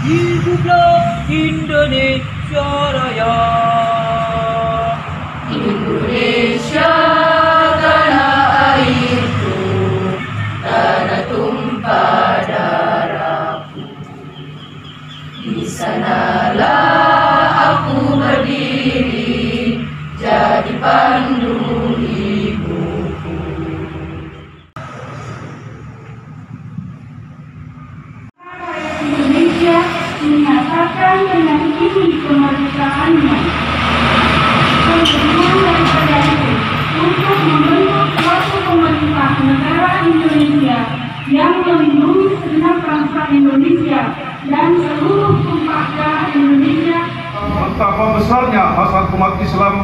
Hiduplah Indonesia Raya. Indonesia tanah airku, tanah tumpah darahku. Di sanalah aku berdiri, jadi pandu ibuku. Indonesia menyatakan dengan ini kemerdekaannya. Kemudian daripada itu, untuk membentuk suatu pemerintah negara Indonesia yang melindungi segenap bangsa Indonesia dan seluruh tumpah darah Indonesia. Betapa besarnya hasrat umat Islam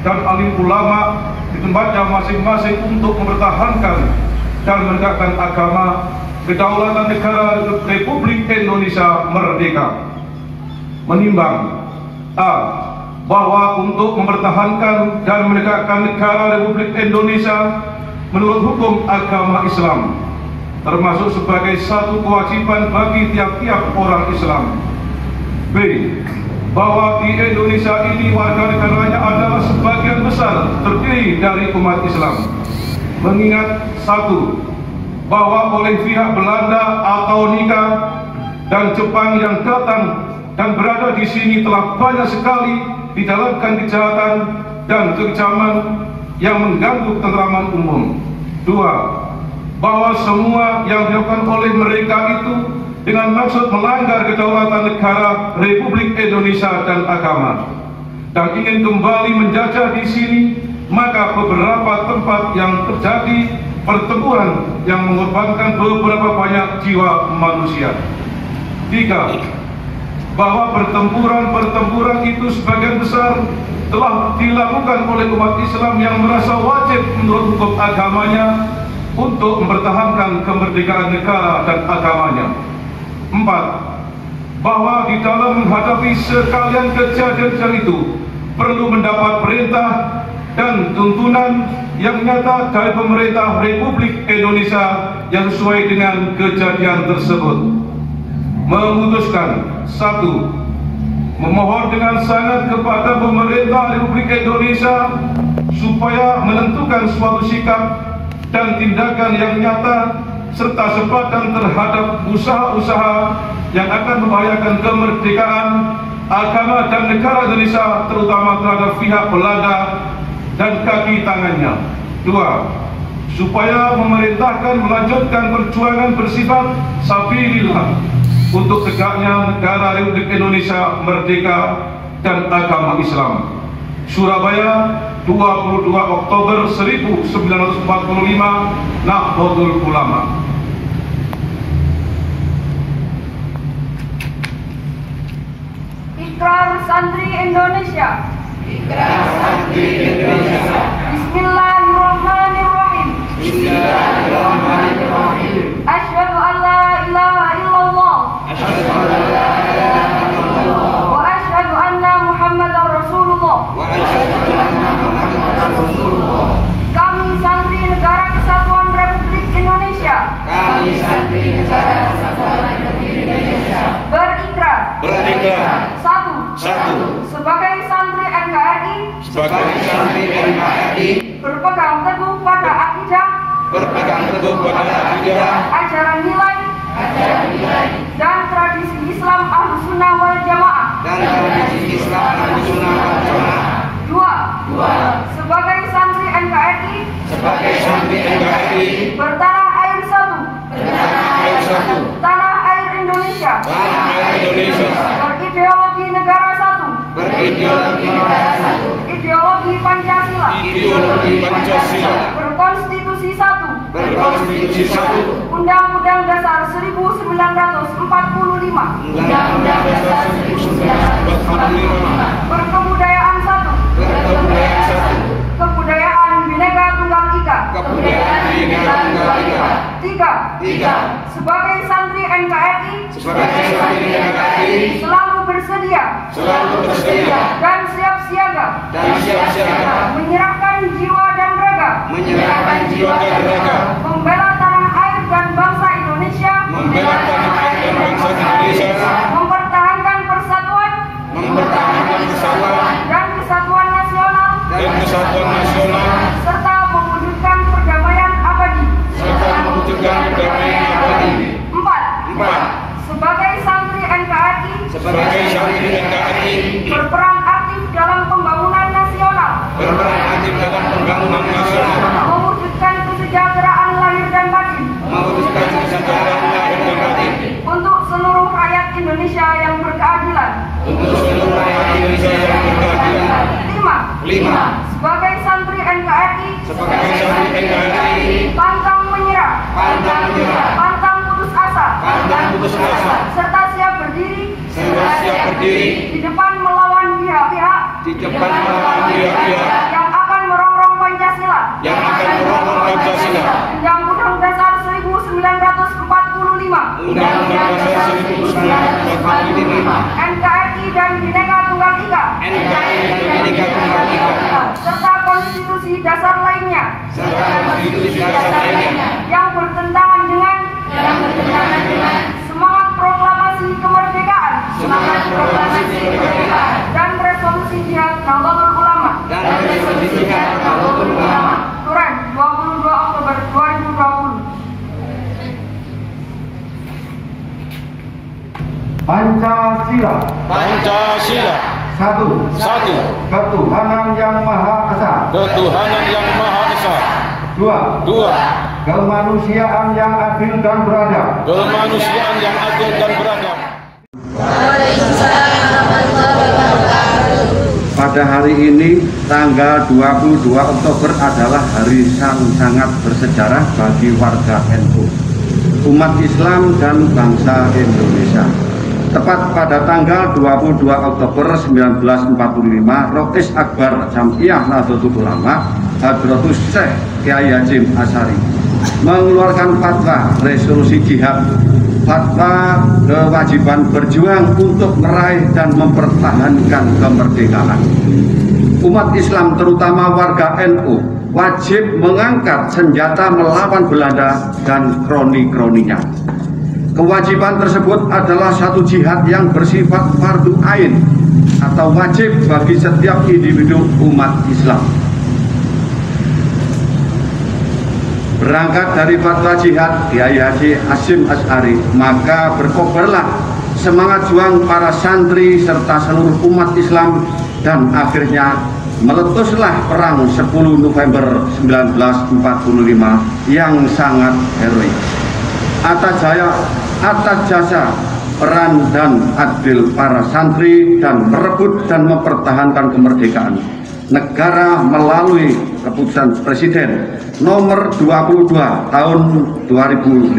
dan alim ulama di tempatnya masing-masing untuk mempertahankan dan menegakkan agama kedaulatan negara Republik Indonesia merdeka. Menimbang A. Bahwa untuk mempertahankan dan menegakkan negara Republik Indonesia menurut hukum agama Islam, termasuk sebagai satu kewajiban bagi tiap-tiap orang Islam. B. Bahwa di Indonesia ini warga negaranya adalah sebagian besar terdiri dari umat Islam. Mengingat 1. Bahwa oleh pihak Belanda atau Nika dan Jepang yang datang dan berada di sini telah banyak sekali dijalankan kejahatan dan kekejaman yang mengganggu ketentraman umum. 2. Bahwa semua yang dilakukan oleh mereka itu dengan maksud melanggar kedaulatan negara Republik Indonesia dan agama dan ingin kembali menjajah di sini, maka beberapa tempat yang terjadi pertempuran yang mengorbankan beberapa banyak jiwa manusia. 3. Bahwa pertempuran itu sebagian besar telah dilakukan oleh umat Islam yang merasa wajib menurut hukum agamanya untuk mempertahankan kemerdekaan negara dan agamanya. 4. Bahwa di dalam menghadapi sekalian kejadian itu perlu mendapat perintah dan tuntunan yang nyata dari pemerintah Republik Indonesia yang sesuai dengan kejadian tersebut. Memutuskan 1. Memohon dengan sangat kepada pemerintah Republik Indonesia supaya menentukan suatu sikap dan tindakan yang nyata serta sepadan terhadap usaha-usaha yang akan membahayakan kemerdekaan agama dan negara Indonesia, terutama terhadap pihak Belanda dan kaki tangannya. 2. Supaya memerintahkan melanjutkan perjuangan bersifat sabilillah untuk tegaknya negara Republik Indonesia merdeka dan agama Islam. Surabaya, 22 Oktober 1945, Nahdlatul Ulama. Ikrar Santri Indonesia. Ikrar Santri Indonesia. Bismillahirrahmanirrahim. Bismillahirrahmanirrahim. Asyhadu an la ilaha illallah. Asyhadu an la ilaha illallah. Wa asyhadu anna Muhammadar Rasulullah. Wa asyhadu anna Muhammadar Rasulullah. Kami Santri Negara Kesatuan Republik Indonesia. Kami Santri Negara Kesatuan Republik Indonesia. Berikrar. Berikrar. 1. Sebagai Santri NKRI. Sebagai Santri NKRI. Berpegang teguh pada akidah. Berpegang teguh pada akidah. Ajaran nilai. Dan tradisi Islam Ahlussunnah wal Jamaah. Dan tradisi Islam Ahlussunnah wal Jamaah. 2. Sebagai Santri NKRI. Sebagai Santri NKRI. Bertanah air satu. Bertanah air satu. Tanah air Indonesia. Tanah air Indonesia. Berideologi negara satu. Berideologi negara satu. Ideologi Pancasila. Ideologi Pancasila. Berkonstitusi satu. Berkonstitusi satu. Undang-Undang Dasar 1945. Undang-Undang Dasar 1945. Berkebudayaan satu. Berkebudayaan satu. Kebudayaan Bhinneka Tunggal Ika. Kebudayaan Bhinneka Tunggal Ika. 3. Sebagai Santri NKRI. Sebagai Santri NKRI. Selalu bersedia. Dan siap siaga. Menyerahkan jiwa dan raga. Membela tanah air dan bangsa Indonesia. sebagai santri NKRI berperan aktif dalam pembangunan nasional, mewujudkan kesejahteraan lahir dan batin, untuk seluruh rakyat Indonesia yang berkeadilan. 5. Sebagai santri NKRI, pantang menyerah, pantang putus asa, serta siap berdiri di depan melawan pihak-pihak yang akan merongrong Pancasila, Undang-Undang Dasar 1945, NKRI dan Bhinneka Tunggal Ika, serta konstitusi dasar lainnya yang bertentangan dengan semangat proklamasi kemerdekaan dan resolusi jihad Nahdlatul Ulama. Duren, 22 Oktober 2020. Pancasila. Satu. Ketuhanan Yang Maha Esa. Dua. Kemanusiaan yang adil dan beradab. Pada hari ini, tanggal 22 Oktober adalah hari yang sangat bersejarah bagi warga NU, umat Islam dan bangsa Indonesia. Tepat pada tanggal 22 Oktober 1945, Rois Akbar Jam'iyah Nahdlatul Ulama Hadratus Syekh Kyai Hashim Asy'ari mengeluarkan fatwa resolusi jihad, fatwa kewajiban berjuang untuk meraih dan mempertahankan kemerdekaan. Umat Islam terutama warga NU wajib mengangkat senjata melawan Belanda dan kroni-kroninya. Kewajiban tersebut adalah satu jihad yang bersifat fardu ain atau wajib bagi setiap individu umat Islam. Berangkat dari fatwa jihad Kyai Hashim Asy'ari, maka berkobarlah semangat juang para santri serta seluruh umat Islam, dan akhirnya meletuslah perang 10 November 1945 yang sangat heroik. Atas jasa peran dan adil para santri dan merebut dan mempertahankan kemerdekaan negara melalui keputusan Presiden nomor 22 tahun 2015,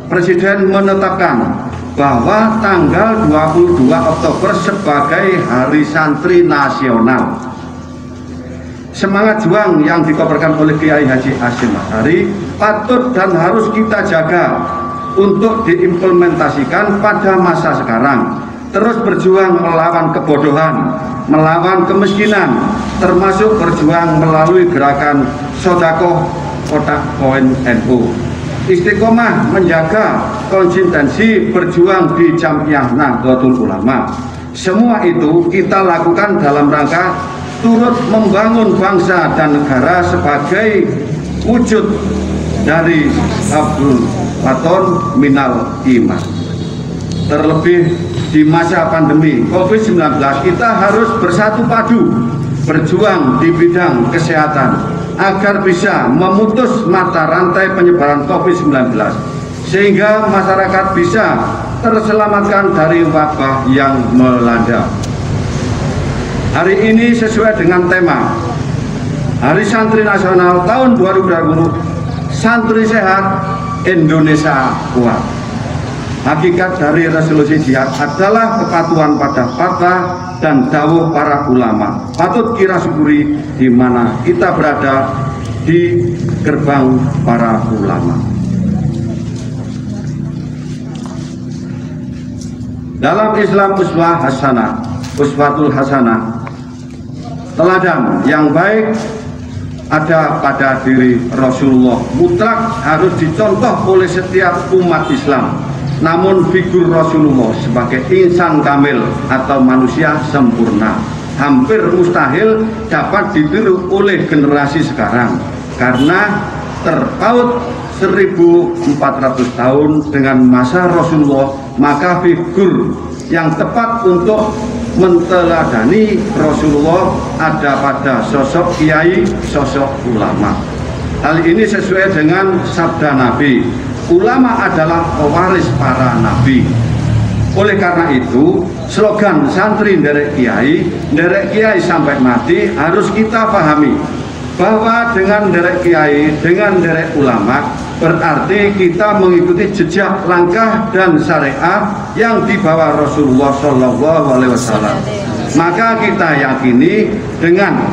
Presiden menetapkan bahwa tanggal 22 Oktober sebagai Hari Santri Nasional. Semangat juang yang dikobarkan oleh Kyai Haji Hashim Asy'ari patut dan harus kita jaga untuk diimplementasikan pada masa sekarang. Terus berjuang melawan kebodohan, melawan kemiskinan, termasuk berjuang melalui gerakan Sodakoh Kotak Koin NU. Istiqomah menjaga konsistensi berjuang di Jam'iyah Nahdlatul Ulama. Semua itu kita lakukan dalam rangka turut membangun bangsa dan negara sebagai wujud dari Abdul Waton Minal Iman. Terlebih di masa pandemi COVID-19, kita harus bersatu padu berjuang di bidang kesehatan agar bisa memutus mata rantai penyebaran COVID-19 sehingga masyarakat bisa terselamatkan dari wabah yang melanda. Hari ini sesuai dengan tema Hari Santri Nasional tahun 2020, Santri Sehat, Indonesia Kuat. Hakikat dari resolusi jihad adalah kepatuhan pada fatwa dan dawuh para ulama. Patut kita syukuri di mana kita berada di gerbang para ulama. Dalam Islam uswatul hasanah, teladan yang baik ada pada diri Rasulullah, mutlak harus dicontoh oleh setiap umat Islam. Namun figur Rasulullah sebagai insan kamil atau manusia sempurna hampir mustahil dapat ditiru oleh generasi sekarang, karena terpaut 1400 tahun dengan masa Rasulullah, maka figur yang tepat untuk menteladani Rasulullah ada pada sosok kiai, sosok ulama. Hal ini sesuai dengan sabda Nabi, ulama adalah pewaris para nabi. Oleh karena itu, slogan santri nderek kiai sampai mati harus kita pahami bahwa dengan nderek kiai, dengan nderek ulama berarti kita mengikuti jejak langkah dan syariat yang dibawa Rasulullah SAW. Maka kita yakini dengan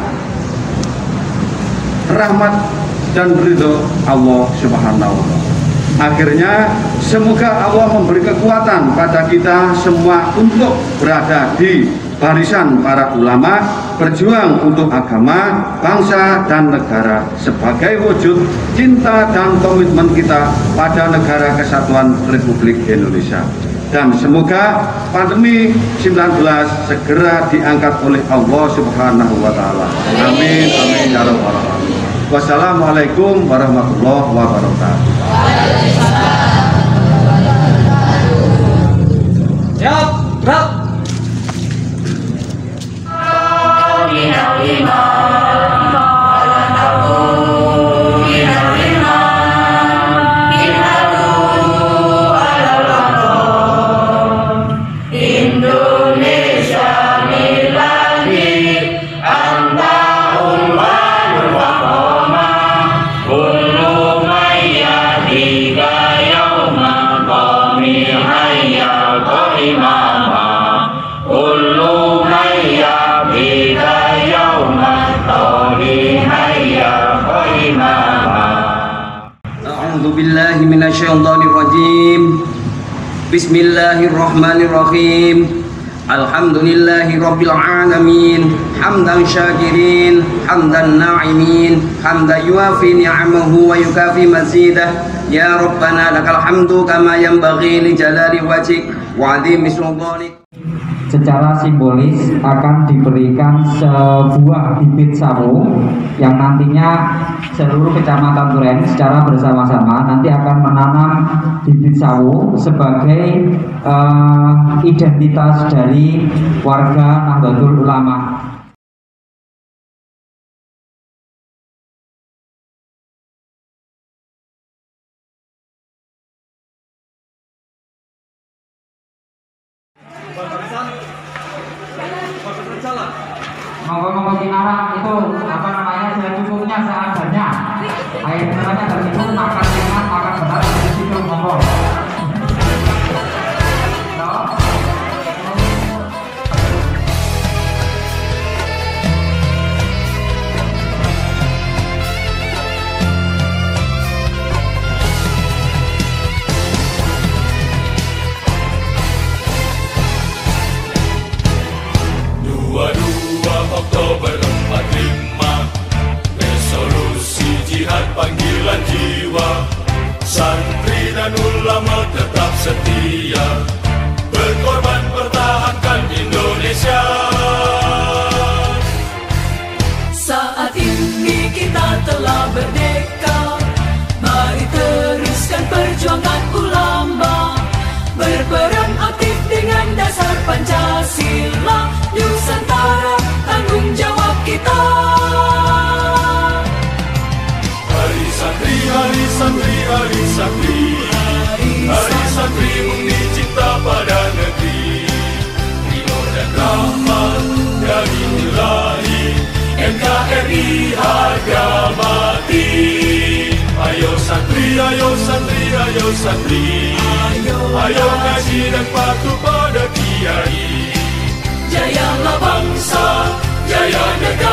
rahmat dan ridho Allah Subhanahu wa Ta'ala. Akhirnya semoga Allah memberi kekuatan pada kita semua untuk berada di barisan para ulama, berjuang untuk agama, bangsa dan negara sebagai wujud cinta dan komitmen kita pada negara kesatuan Republik Indonesia. Dan semoga pandemi 19 segera diangkat oleh Allah Subhanahu wa Ta'ala. Amin amin ya rabbal alamin. Wassalamualaikum warahmatullahi wabarakatuh. Siap, gerak. Minasyaitonirrajim. Bismillahirrahmanirrahim. Alhamdulillahi rabbil alamin. Hamdan syakirin, hamdan na'imin, hamdan yuafi ni'amahu wa yukafi mazidah. Ya Rabbana lakal hamdu kama yanbaghi li jalali wajhik wa 'azimi sultanik. Secara simbolis akan diberikan sebuah bibit sawo yang nantinya seluruh kecamatan Duren secara bersama-sama nanti akan menanam bibit sawo sebagai identitas dari warga Nahdlatul Ulama. Monggo-monggo kinara itu apa namanya secukupnya seadanya. Air mineralnya dari situ, makan ringan, makan benar dari situ, monggo. Oktober 45, resolusi jihad panggilan jiwa, santri dan ulama tetap setia, berkorban pertahankan Indonesia. Saat ini kita telah merdeka, mari teruskan perjuangan ulama, berperan aktif dengan dasar Pancasila, Nusantara tanggung jawab kita. Hari santri, hari santri, hari santri, hari santri murni cinta pada negeri, ridho dan rahmat dari Ilahi, NKRI harga mati. Ayo santri, ayo santri, ayo santri, ayo ngaji dan patuh pada kiai. Jayalah bangsa, jaya negara.